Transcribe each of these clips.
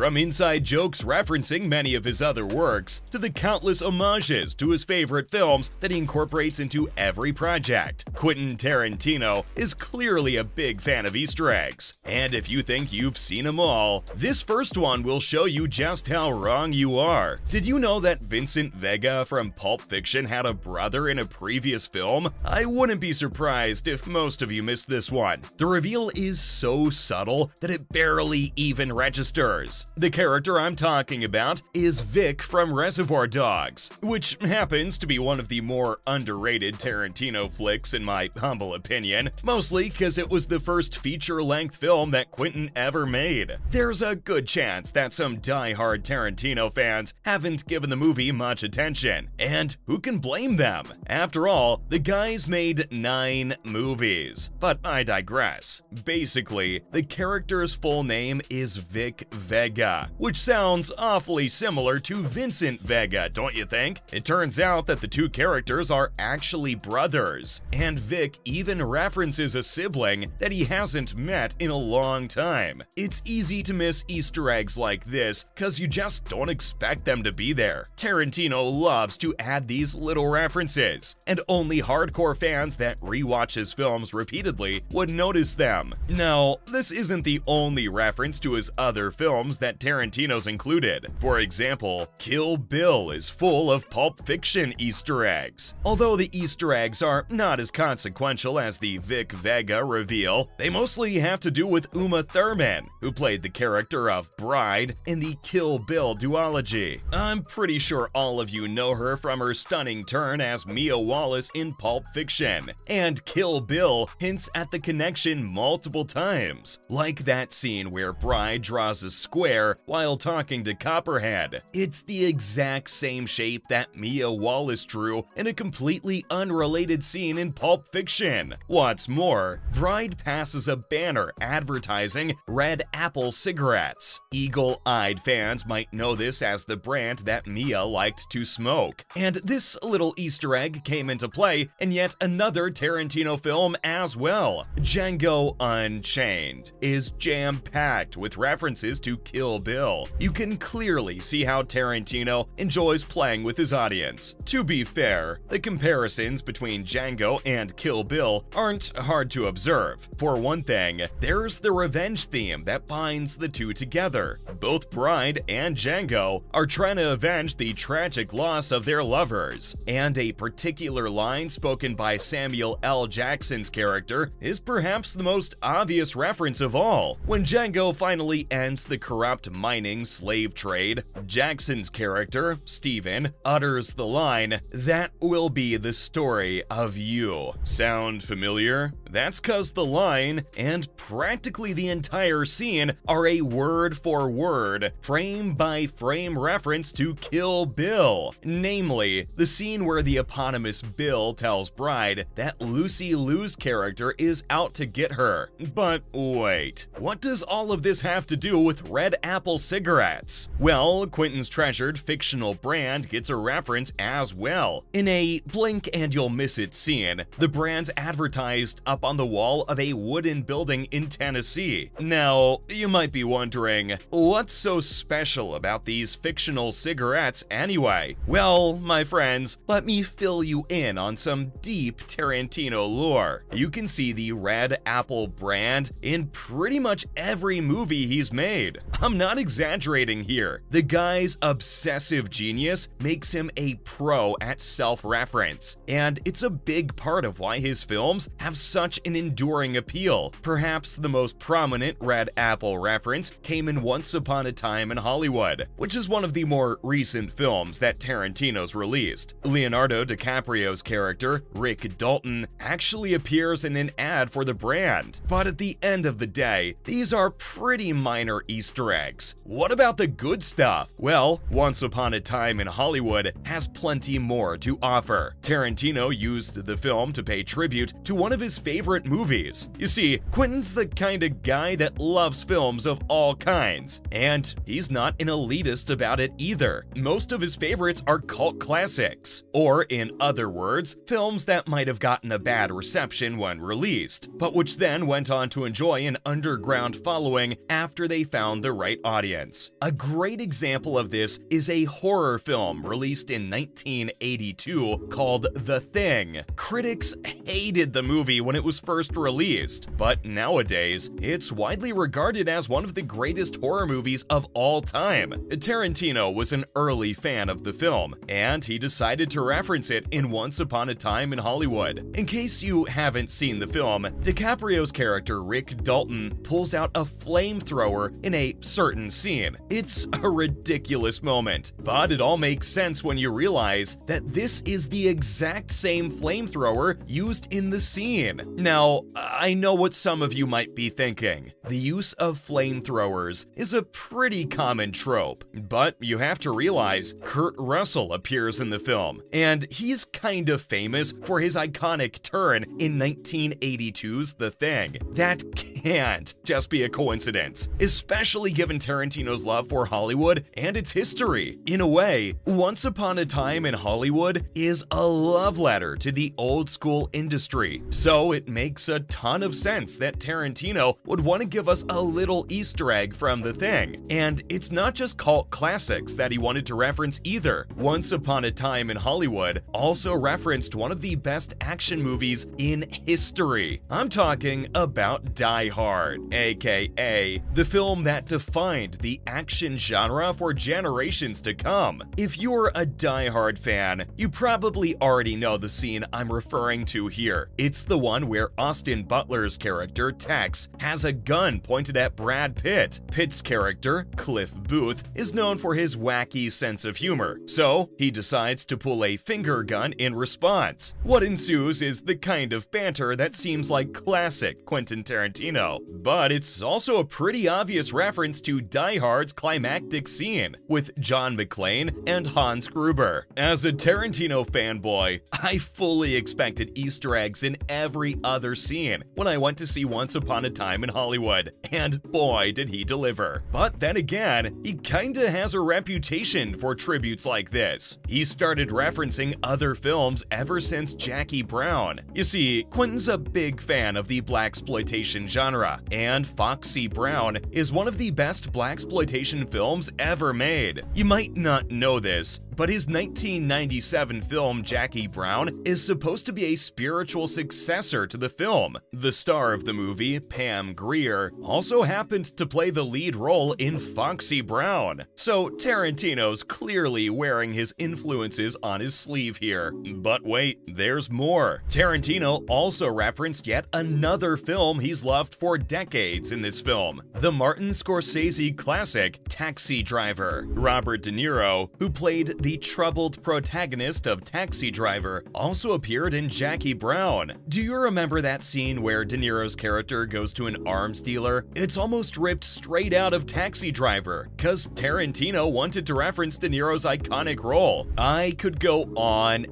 From inside jokes referencing many of his other works, to the countless homages to his favorite films that he incorporates into every project, Quentin Tarantino is clearly a big fan of Easter eggs. And if you think you've seen them all, this first one will show you just how wrong you are. Did you know that Vincent Vega from Pulp Fiction had a brother in a previous film? I wouldn't be surprised if most of you missed this one. The reveal is so subtle that it barely even registers. The character I'm talking about is Vic from Reservoir Dogs, which happens to be one of the more underrated Tarantino flicks in my humble opinion, mostly because it was the first feature-length film that Quentin ever made. There's a good chance that some die-hard Tarantino fans haven't given the movie much attention, and who can blame them? After all, the guy's made 9 movies. But I digress. Basically, the character's full name is Vic Vega, which sounds awfully similar to Vincent Vega, don't you think? It turns out that the two characters are actually brothers, and Vic even references a sibling that he hasn't met in a long time. It's easy to miss Easter eggs like this because you just don't expect them to be there. Tarantino loves to add these little references, and only hardcore fans that rewatch his films repeatedly would notice them. Now, this isn't the only reference to his other films that Tarantino's included. For example, Kill Bill is full of Pulp Fiction Easter eggs. Although the Easter eggs are not as consequential as the Vic Vega reveal, they mostly have to do with Uma Thurman, who played the character of Bride in the Kill Bill duology. I'm pretty sure all of you know her from her stunning turn as Mia Wallace in Pulp Fiction, and Kill Bill hints at the connection multiple times, like that scene where Bride draws a square while talking to Copperhead. It's the exact same shape that Mia Wallace drew in a completely unrelated scene in Pulp Fiction. What's more, Bride passes a banner advertising Red Apple cigarettes. Eagle-eyed fans might know this as the brand that Mia liked to smoke. And this little Easter egg came into play in yet another Tarantino film as well. Django Unchained is jam-packed with references to Kill Bill. You can clearly see how Tarantino enjoys playing with his audience. To be fair, the comparisons between Django and Kill Bill aren't hard to observe. For one thing, there's the revenge theme that binds the two together. Both Bride and Django are trying to avenge the tragic loss of their lovers, and a particular line spoken by Samuel L. Jackson's character is perhaps the most obvious reference of all. When Django finally ends the corrupt mining slave trade, Jackson's character, Steven, utters the line, "That will be the story of you." Sound familiar? That's cause the line, and practically the entire scene, are a word-for-word, frame-by-frame reference to Kill Bill. Namely, the scene where the eponymous Bill tells Bride that Lucy Liu's character is out to get her. But wait, what does all of this have to do with Red Apple cigarettes? Well, Quentin's treasured fictional brand gets a reference as well. In a blink and you'll miss it scene, the brand's advertised up on the wall of a wooden building in Tennessee. Now, you might be wondering, what's so special about these fictional cigarettes anyway? Well, my friends, let me fill you in on some deep Tarantino lore. You can see the Red Apple brand in pretty much every movie he's made. I'm not exaggerating here. The guy's obsessive genius makes him a pro at self-reference, and it's a big part of why his films have such an enduring appeal. Perhaps the most prominent Red Apple reference came in Once Upon a Time in Hollywood, which is one of the more recent films that Tarantino's released. Leonardo DiCaprio's character, Rick Dalton, actually appears in an ad for the brand. But at the end of the day, these are pretty minor Easter eggs. What about the good stuff? Well, Once Upon a Time in Hollywood has plenty more to offer. Tarantino used the film to pay tribute to one of his favorite favorite movies. You see, Quentin's the kind of guy that loves films of all kinds, and he's not an elitist about it either. Most of his favorites are cult classics, or in other words, films that might have gotten a bad reception when released, but which then went on to enjoy an underground following after they found the right audience. A great example of this is a horror film released in 1982 called The Thing. Critics hated the movie when it was first released, but nowadays, it's widely regarded as one of the greatest horror movies of all time. Tarantino was an early fan of the film, and he decided to reference it in Once Upon a Time in Hollywood. In case you haven't seen the film, DiCaprio's character Rick Dalton pulls out a flamethrower in a certain scene. It's a ridiculous moment, but it all makes sense when you realize that this is the exact same flamethrower used in the scene. Now, I know what some of you might be thinking. The use of flamethrowers is a pretty common trope, but you have to realize Kurt Russell appears in the film, and he's kind of famous for his iconic turn in 1982's The Thing. That can't just be a coincidence, especially given Tarantino's love for Hollywood and its history. In a way, Once Upon a Time in Hollywood is a love letter to the old school industry, so it makes a ton of sense that Tarantino would want to give us a little Easter egg from The Thing. And it's not just cult classics that he wanted to reference either. Once Upon a Time in Hollywood also referenced one of the best action movies in history. I'm talking about Die Hard, aka the film that defined the action genre for generations to come. If you're a Die Hard fan, you probably already know the scene I'm referring to here. It's the one where Austin Butler's character, Tex, has a gun pointed at Brad Pitt. Pitt's character, Cliff Booth, is known for his wacky sense of humor, so he decides to pull a finger gun in response. What ensues is the kind of banter that seems like classic Quentin Tarantino, but it's also a pretty obvious reference to Die Hard's climactic scene with John McClane and Hans Gruber. As a Tarantino fanboy, I fully expected Easter eggs in every other scene when I went to see Once Upon a Time in Hollywood, and boy did he deliver. But then again, he kinda has a reputation for tributes like this. He started referencing other films ever since Jackie Brown. You see, Quentin's a big fan of the blaxploitation genre, and Foxy Brown is one of the best blaxploitation films ever made. You might not know this, but his 1997 film Jackie Brown is supposed to be a spiritual successor to the film. The star of the movie, Pam Grier, also happened to play the lead role in Foxy Brown. So Tarantino's clearly wearing his influences on his sleeve here. But wait, there's more. Tarantino also referenced yet another film he's loved for decades in this film, the Martin Scorsese classic Taxi Driver. Robert De Niro, who played the troubled protagonist of Taxi Driver, also appeared in Jackie Brown. Do you remember that scene where De Niro's character goes to an arms dealer? It's almost ripped straight out of Taxi Driver, cause Tarantino wanted to reference De Niro's iconic role. I could go on,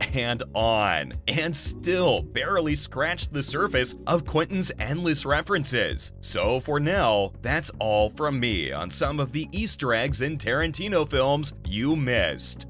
and still barely scratch the surface of Quentin's endless references. So for now, that's all from me on some of the Easter eggs in Tarantino films you missed.